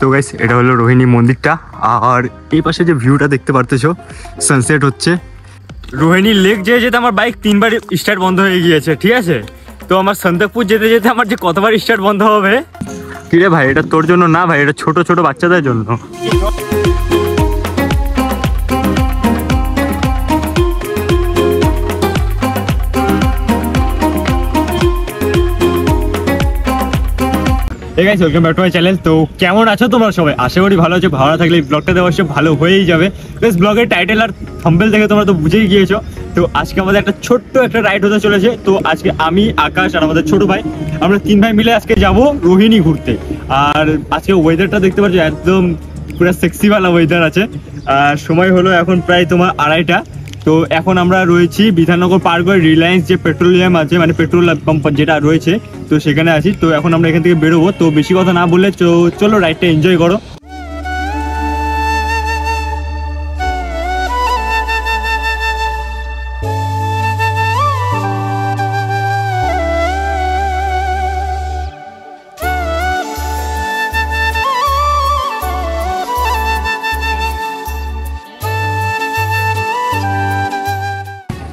তো গাইস এটা হলো রোহিণী মন্দিরটা, আর এই পাশে যে ভিউটা দেখতে পারতেছো সানসেট হচ্ছে। রোহিণী লেক যেতে যেতে আমার বাইক 3বার স্টার্ট বন্ধ হয়ে গিয়েছে, ঠিক আছে। তো আমার সন্তকপুর যেতে যেতে আমার যে কতবার স্টার্ট বন্ধ হবে। কিরে ভাই, এটা তোর জন্য না ভাই, এটা ছোট ছোট বাচ্চাদের জন্য। ঠিক আছে, welcome back to my channel. তো কেমন আছো তোমরা সবাই? আশা করি ভালো আছো। ভালো থাকলে এই ব্লগটা দেওয়া অবশ্যই ভালো হয়েই যাবে। বেশ, ব্লগের টাইটেল আর থাম্বনেল দেখে তোমরা তো বুঝেই গিয়েছো। তো আজকে আমাদের একটা ছোট্ট একটা রাইড হতে চলেছে। তো আজকে আমি, আকাশ আর আমাদের ছোট ভাই, আমরা 3 ভাই মিলে আজকে যাব রোহিণী ঘুরতে। আর আজকে ওয়েদারটা দেখতে পাচ্ছ, একদম পুরো সেক্সিওয়ালা ওয়েদার আছে। আর সময় হলো এখন প্রায় তোমার 2:30টা। তো এখন আমরা রয়েছি বিধাননগর পার করে রিলায়েন্স যে পেট্রোলিয়াম আছে, মানে পেট্রোল পাম্প যেটা রয়েছে, তো সেখানে আছি। তো এখন আমরা এখান থেকে বেরোবো। তো বেশি কথা না বললে চলো রাইডটা এনজয় করো।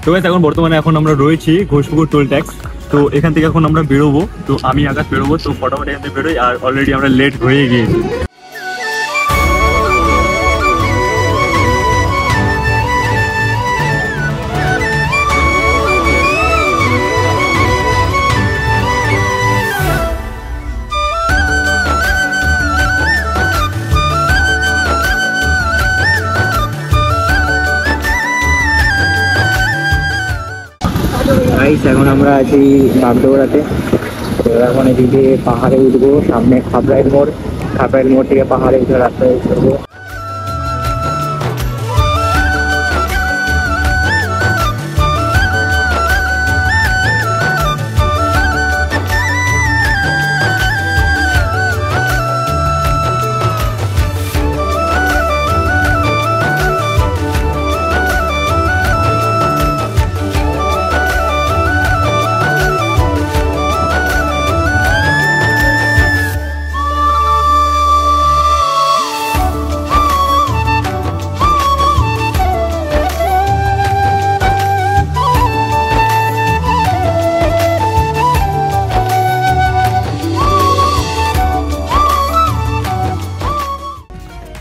তো এখন বর্তমানে আমরা রয়েছি ঘোষপুকুর টোল ট্যাক্স। তো এখান থেকে এখন আমরা বেরোবো। তো আমি আকাশ বেরোবো। তো ফটাফট এখান থেকে বেরোই, আর অলরেডি আমরা লেট হয়ে গিয়েছি। এখন আমরা আছি বাগডোগরাতে। তো এখন এদিকে পাহাড়ে উঠবো, সামনে খাবড়াইল মোড়, খাবড়াইল মোড় থেকে পাহাড়ে উঠে রাস্তায় উঠবো।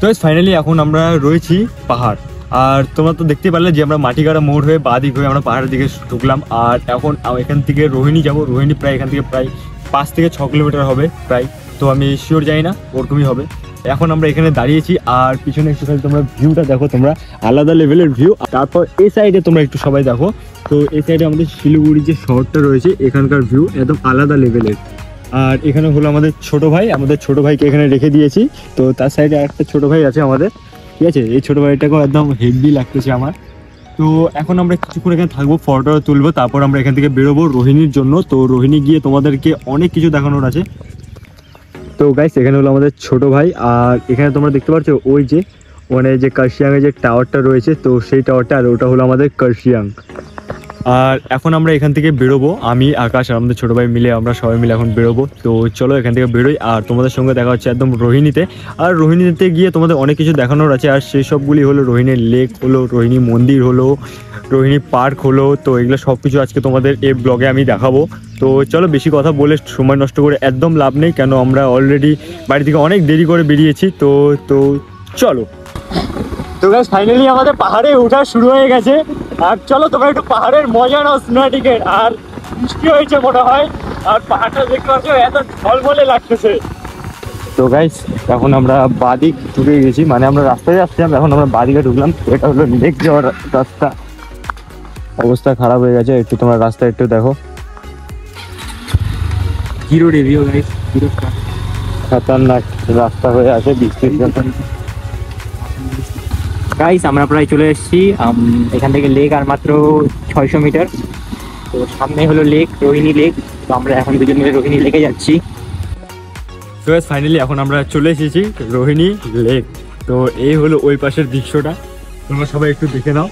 তো ফাইনালি এখন আমরা রয়েছি পাহাড়। আর তোমরা তো দেখতে পারলে যে আমরা মাটিগাড়া মোড় হয়ে বাদিক হয়ে আমরা পাহাড়ের দিকে ঢুকলাম। আর এখন এখান থেকে রোহিণী যাব। রোহিণী প্রায় এখান থেকে প্রায় 5 থেকে 6 কিলোমিটার হবে প্রায়। তো আমি শিওর যাই না, ওরকমই হবে। এখন আমরা এখানে দাঁড়িয়েছি, আর পিছনে একটু তোমরা ভিউটা দেখো, তোমরা আলাদা লেভেলের ভিউ। তারপর এই সাইডে তোমরা একটু সবাই দেখো। তো এই সাইডে আমাদের শিলিগুড়ি যে শহরটা রয়েছে, এখানকার ভিউ একদম আলাদা লেভেলের। আর এখানে হলো আমাদের ছোট ভাই, আমাদের ছোট ভাইকে এখানে রেখে দিয়েছি। তো তার সাইডে একটা ছোট ভাই আছে আমাদের, ঠিক আছে। এই ছোট ভাইটাকেও একদম হেভি লাগতেছে আমার। তো এখন আমরা কিছুক্ষণ এখানে থাকবো, ফটো তুলবো, তারপর আমরা এখান থেকে বেরোবো রোহিণীর জন্য। তো রোহিণী গিয়ে তোমাদেরকে অনেক কিছু দেখানোর আছে। তো গাইস এখানে হলো আমাদের ছোট ভাই। আর এখানে তোমরা দেখতে পাচ্ছ ওই যে মানে যে কার্শিয়াংয়ের যে টাওয়ারটা রয়েছে, তো সেই টাওয়ারটা, আর ওটা হলো আমাদের কার্শিয়াং। আর এখন আমরা এখান থেকে বেরোবো, আমি আকাশ আর আমাদের ছোটো ভাই মিলে আমরা সবাই মিলে এখন বেরোবো। তো চলো এখান থেকে বেরোই, আর তোমাদের সঙ্গে দেখা হচ্ছে একদম রোহিণীতে। আর রোহিণীতে গিয়ে তোমাদের অনেক কিছু দেখানোর আছে। আর সেই সবগুলি হলো রোহিণীর লেক হলো, রোহিণী মন্দির হলো, রোহিণী পার্ক হলো। তো এগুলো সব কিছু আজকে তোমাদের এই ব্লগে আমি দেখাবো। তো চলো বেশি কথা বলে সময় নষ্ট করে একদম লাভ নেই, কেন আমরা অলরেডি বাড়ি থেকে অনেক দেরি করে বেরিয়েছি। তো চলো। তো গাইস ফাইনালি আমাদের পাহাড়ে ওঠা শুরু হয়ে গেছে। আর চলো তোমরা একটু পাহাড়ের মজা নাও, সিনেমাটিকের। আর বৃষ্টি হয়েছে মনে হয়, আর পাহাড়টা দেখতে পাচ্ছ এত ঝলমলে লাগতেছে। তো গাইস এখন আমরা বাদিক ঢুকে গেছি, মানে আমরা রাস্তায় যাচ্ছিলাম, এখন আমরা বাদিকে ঢুকলাম। এটা হলো লেক যাওয়ার রাস্তা। অবস্থা খারাপ হয়ে গেছে, একটু তোমরা রাস্তা একটু দেখো। জিরো রিভিউ গাইস, খতরনাক রাস্তা হয়ে আছে বৃষ্টির জন্য। গাইস আমরা প্রায় চলে এসেছি এখান থেকে লেক আর মাত্র 600 মিটার। তো সামনে হলো লেক, রোহিণী লেক। তো আমরা এখন দুজন মিলে রোহিণী লেকে যাচ্ছি। তো ফাইনালি এখন আমরা চলে এসেছি রোহিণী লেক। তো এই হলো ওই পাশের দৃশ্যটা, তোমরা সবাই একটু দেখে নাও।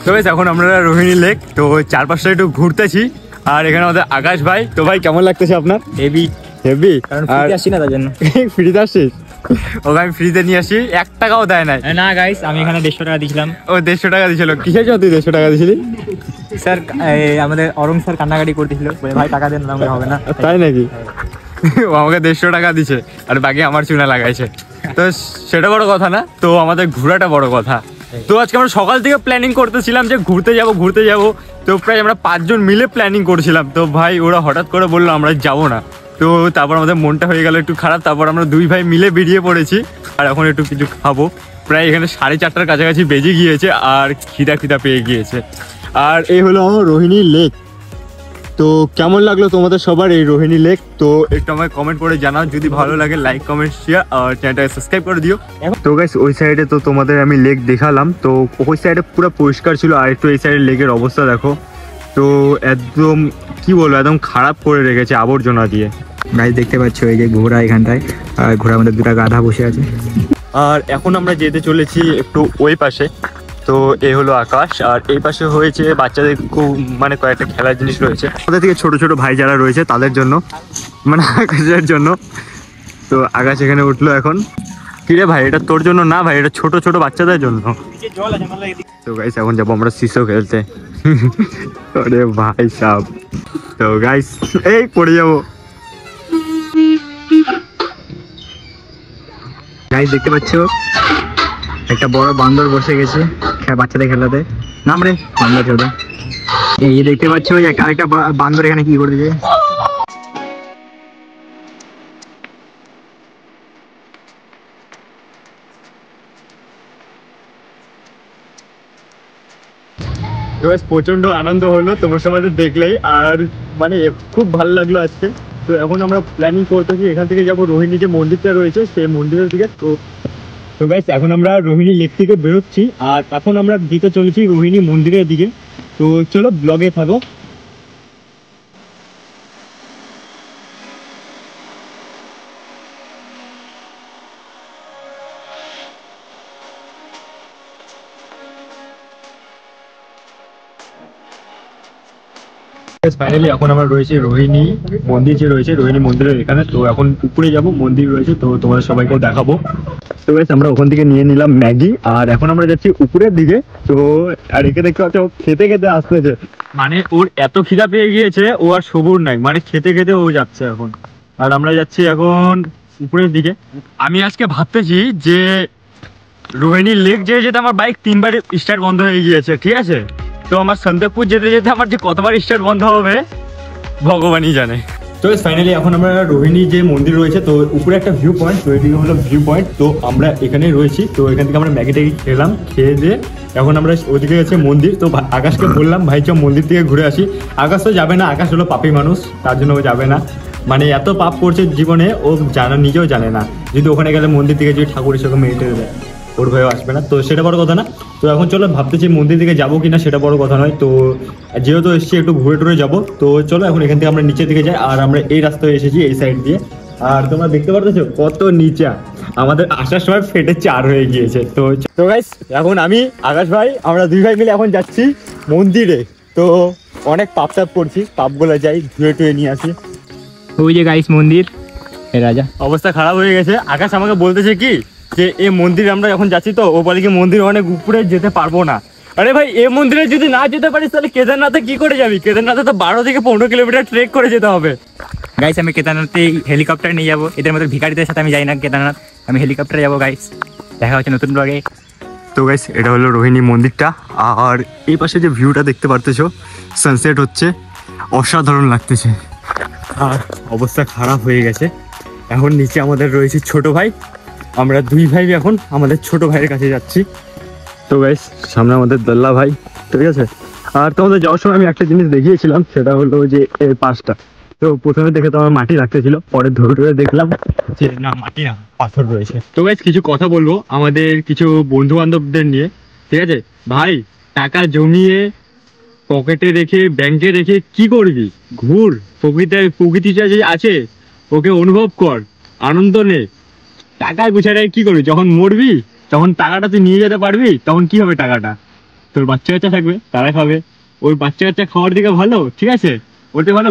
তো এখন আমরা রোহিণী লেক, তো চারপাশটা একটু ঘুরতেছি। আর এখানে আমাদের আকাশ ভাই। তো ভাই কেমন লাগতেছে আপনার? Heavy heavy. কারণ ফ্রিতে আসছি না তার জন্য। ফ্রিতে আসছিস? ওকে আমি ফ্রিতে নিয়ে আসি, 1 টাকাও দেয় নাই। না গাইস, আমি এখানে 150 টাকা দিয়েছিলাম। ও 150 টাকা দিয়েছিল? কিসের জন্য তুই 150 টাকা দিয়েছিলি? স্যার আমাদের অরুণ স্যার কান্নাকাটি করতেছিল, বলে ভাই টাকা দেন, না হবে না। তাই নাকি? ও আমাকে 150 টাকা দিছে আর বাকি আমার চুনা লাগাইছে। তো সেটা বড় কথা না, তো আমাদের ঘোরাটা বড় কথা। তো আজকে আমরা সকাল থেকে প্ল্যানিং করতেছিলাম যে ঘুরতে যাব। তো প্রায় আমরা 5 জন মিলে প্ল্যানিং করছিলাম। তো ভাই ওরা হঠাৎ করে বললো আমরা যাব না। তো তারপর আমাদের মনটা হয়ে গেল একটু খারাপ। তারপর আমরা 2 ভাই মিলে বেরিয়ে পড়েছি। আর এখন একটু কিছু খাবো। প্রায় এখানে 4:30টার কাছাকাছি বেজে গিয়েছে আর খিদা পেয়ে গিয়েছে। আর এই হলো আমার রোহিণী লেক। তো কেমন লাগলো তোমাদের সবার এই রোহিণী লেক? তো একটু আমায় কমেন্ট করে জানাও। যদি ভালো লাগে লাইক কমেন্ট শেয়ার আর চ্যানেলটাকে সাবস্ক্রাইব করে দিও। তো গাইস ওই সাইডে তো তোমাদের আমি লেক দেখালাম। তো ওই সাইডে পুরো পরিষ্কার ছিল, আর একটু এই সাইডের লেকের অবস্থা দেখো। তো একদম কি বলবো, একদম খারাপ করে রেখেছে আবর্জনা দিয়ে। গাইস দেখতে পাচ্ছ এই যে ঘোড়া এখানটায়, আর ঘোড়ার মধ্যে 2টা গাধা বসে আছে। আর এখন আমরা যেতে চলেছি একটু ওই পাশে। তো এই হলো আকাশ, আর এই পাশে হয়েছে বাচ্চাদের খুব মানে কয়েকটা খেলার জিনিস রয়েছে ওদের থেকে ছোট ছোট ভাই যারা রয়েছে তাদের জন্য, মানে আকাশের জন্য। তো আকাশ এখানে উঠলো এখন। কিরে ভাই, এটা তোর জন্য না ভাই, এটা ছোট ছোট বাচ্চাদের জন্য। তো গাইস এখন যাবো আমরা সিসো খেলতে। আরে ভাই সাব। তো গাইস এই পড়ে যাবো। গাইস দেখতে পাচ্ছ একটা বড় বান্দর বসে গেছে বাচ্চাদের খেলাতে। নাম রে বান্দর খেলতে। এই দেখতে পাচ্ছ আরেকটা বান্দর এখানে কি করতেছে। প্রচন্ড আনন্দ হলো তোমার সবাই দেখলেই, আর মানে খুব ভালো লাগলো আজকে। তো এখন আমরা প্ল্যানিং করতেছি এখান থেকে যাবো রোহিণী যে মন্দিরটা রয়েছে সেই মন্দিরের দিকে। তো গাইস এখন আমরা রোহিণী লেক থেকে বেরোচ্ছি, আর এখন আমরা দিতে চলেছি রোহিণী মন্দিরের দিকে। তো চলো ব্লগে থাকো। ফাইনালি এখন আমরা রয়েছে রোহিণী মন্দির যে রয়েছে রোহিণী মন্দিরের এখানে। তো এখন উপরে যাব, মন্দির রয়েছে, তো তোমাদের সবাইকেও দেখাবো। তো গাইস আমরা ওখান থেকে নিয়ে নিলাম ম্যাগি, আর এখন আমরা যাচ্ছি উপরের দিকে। তো আর একে দেখতে পাচ্ছ খেতে খেতে আসতেছে, মানে ওর এত খিদা পেয়ে গিয়েছে ও আর সবুর নাই, মানে খেতে খেতে ও যাচ্ছে এখন। আর আমরা যাচ্ছি এখন উপরের দিকে। আমি আজকে ভাবতেছি যে রোহিণী লেক যেতে আমার বাইক 3বার স্টার্ট বন্ধ হয়ে গিয়েছে, ঠিক আছে? তো আমার সন্দেকপুর যেতে যেতে আমার যে কতবার স্টার্ট বন্ধ হবে ভগবানই জানে। তো ফাইনালি এখন আমরা রোহিণী যে মন্দির রয়েছে, তো উপরে একটা ভিউ পয়েন্ট, তো এদিকে হলো ভিউ পয়েন্ট। তো আমরা এখানে রয়েছি, তো এখান থেকে আমরা ম্যাগি ট্যাগি খেলাম, খেয়ে দিয়ে এখন আমরা ওদিকে আছে মন্দির। তো আকাশকে বললাম ভাই চ মন্দির থেকে ঘুরে আসি। আকাশ তো যাবে না, আকাশ হলো পাপী মানুষ, তার জন্য ও যাবে না। মানে এত পাপ করছে জীবনে ও নিজেও জানে না। যদি ওখানে গেলে মন্দির থেকে যদি ঠাকুরের সঙ্গে মেরে দেয় ওর ভয়েও আসবে না, তো সেটা বড় কথা না। তো এখন চলো ভাবতেছি মন্দির দিকে যাবো কিনা, সেটা বড় কথা নয়। তো যেহেতু এসেছি একটু ঘুরে টুরে যাবো, তো চলো এখন এখান থেকে আমরা নিচের দিকে যাই। আর আমরা এই রাস্তায় এসেছি এই সাইড দিয়ে, আর তোমরা দেখতে পারতেছো কত নিচা, আমাদের আসার সময় ফেটে 4 হয়ে গিয়েছে। তো গাইস এখন আমি আকাশ ভাই আমরা 2 ভাই মিলে এখন যাচ্ছি মন্দিরে। তো অনেক পাপ টাপ করছি, পাপগুলো যাই ধুয়ে টুয়ে নিয়ে আসি। ওই যে গাইস মন্দির, রাজা অবস্থা খারাপ হয়ে গেছে। আকাশ আমাকে বলতেছে কি যে এই মন্দিরে আমরা এখন যাচ্ছি, তো ও বলে কি মন্দির অনেক উপরে যেতে পারবো না। আরে ভাই এই মন্দিরে যদি না যেতে পারিস তাহলে কেদারনাথে কি করে যাবি? কেদারনাথে তো 12 থেকে 15 কিলোমিটার ট্রেক করে যেতে হবে। গাইস আমি কেদারনাথে হেলিকপ্টার নিয়ে যাবো, এদের মধ্যে ভিখারিদের সাথে আমি যাই না কেদারনাথ, আমি হেলিকপ্টারে যাবো। গাইস দেখা হচ্ছে নতুন ব্লগে। তো গাইস এটা হলো রোহিণী মন্দিরটা, আর এই পাশে যে ভিউটা দেখতে পারতেছো সানসেট হচ্ছে, অসাধারণ লাগতেছে। আর অবস্থা খারাপ হয়ে গেছে। এখন নিচে আমাদের রয়েছে ছোট ভাই, আমরা 2 ভাই এখন আমাদের ছোট ভাইয়ের কাছে যাচ্ছি। তো গাইস সামনে আমাদের দল্লা ভাই, ঠিক আছে? আর তোমাদের যাওয়ার সময় আমি একটা জিনিস দেখিয়েছিলাম, সেটা হলো যে এই পাশটা। তো প্রথমে দেখে তো আমার মাটি লাগতেছিল, পরে ধরে ধরে দেখলাম যে না মাটি না পাথর রয়েছে। তো গাইস কিছু কথা বলবো আমাদের কিছু বন্ধু বান্ধবদের নিয়ে, ঠিক আছে? ভাই টাকা জমিয়ে পকেটে রেখে ব্যাংকে রেখে কি করবি? ঘুর, প্রকৃতিটা যে আছে ওকে অনুভব কর, আনন্দ নে। টাকায় গুছায় কি করবি? যখন মরবি তখন টাকাটা তুই নিয়ে যেতে পারবি, তখন কি হবে? টাকাটা তোর বাচ্চা কাচ্চা থাকবে, তারা খাবে। ওই বাচ্চা কাচ্চা খাওয়ার দিকে ভালো, ঠিক আছে? বলতে পারো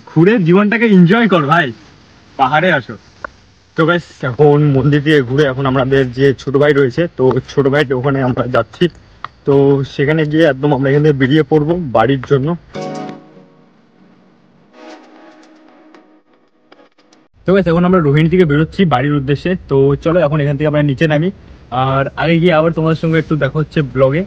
ঘুরে জীবনটাকে এনজয় কর ভাই, পাহাড়ে আসো। তো গাইস এখন মন্দির দিয়ে ঘুরে এখন আমাদের যে ছোট ভাই রয়েছে, তো ছোট ভাই ওখানে আমরা যাচ্ছি। তো সেখানে গিয়ে একদম আমরা এখান থেকে বেরিয়ে পড়বো বাড়ির জন্য। তো গাইস এখন আমরা রোহিণী থেকে বেরোচ্ছি বাড়ির উদ্দেশ্যে। তো চলো এখন এখান থেকে আমরা নিচে নামি, আর আগে গিয়ে আবার তোমাদের সঙ্গে একটু দেখা হচ্ছে ব্লগে।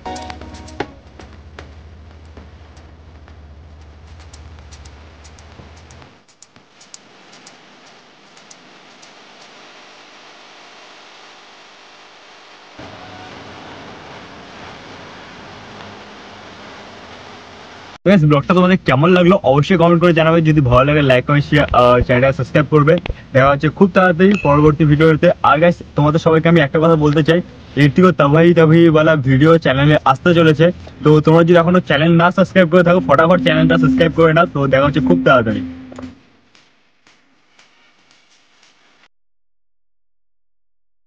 ব্লগটা তোমাদের কেমন লাগলো অবশ্যই কমেন্ট করে জানাবে, যদি ভালো লাগে লাইক কমেন্ট শেয়ার, চ্যানেলটা সাবস্ক্রাইব করবে। দেখা হচ্ছে খুব তাড়াতাড়ি পরবর্তী ভিডিওতে। আর গাইস তোমাদের সবাইকে আমি একটা কথা বলতে চাই, এটিও তাবাহি ওয়ালা ভিডিও চ্যানেলে আসতে চলেছে। তো তোমরা যদি এখনো চ্যানেল না সাবস্ক্রাইব করে থাকো ফটাফট চ্যানেলটা সাবস্ক্রাইব করে নাও। তো দেখা হচ্ছে খুব তাড়াতাড়ি।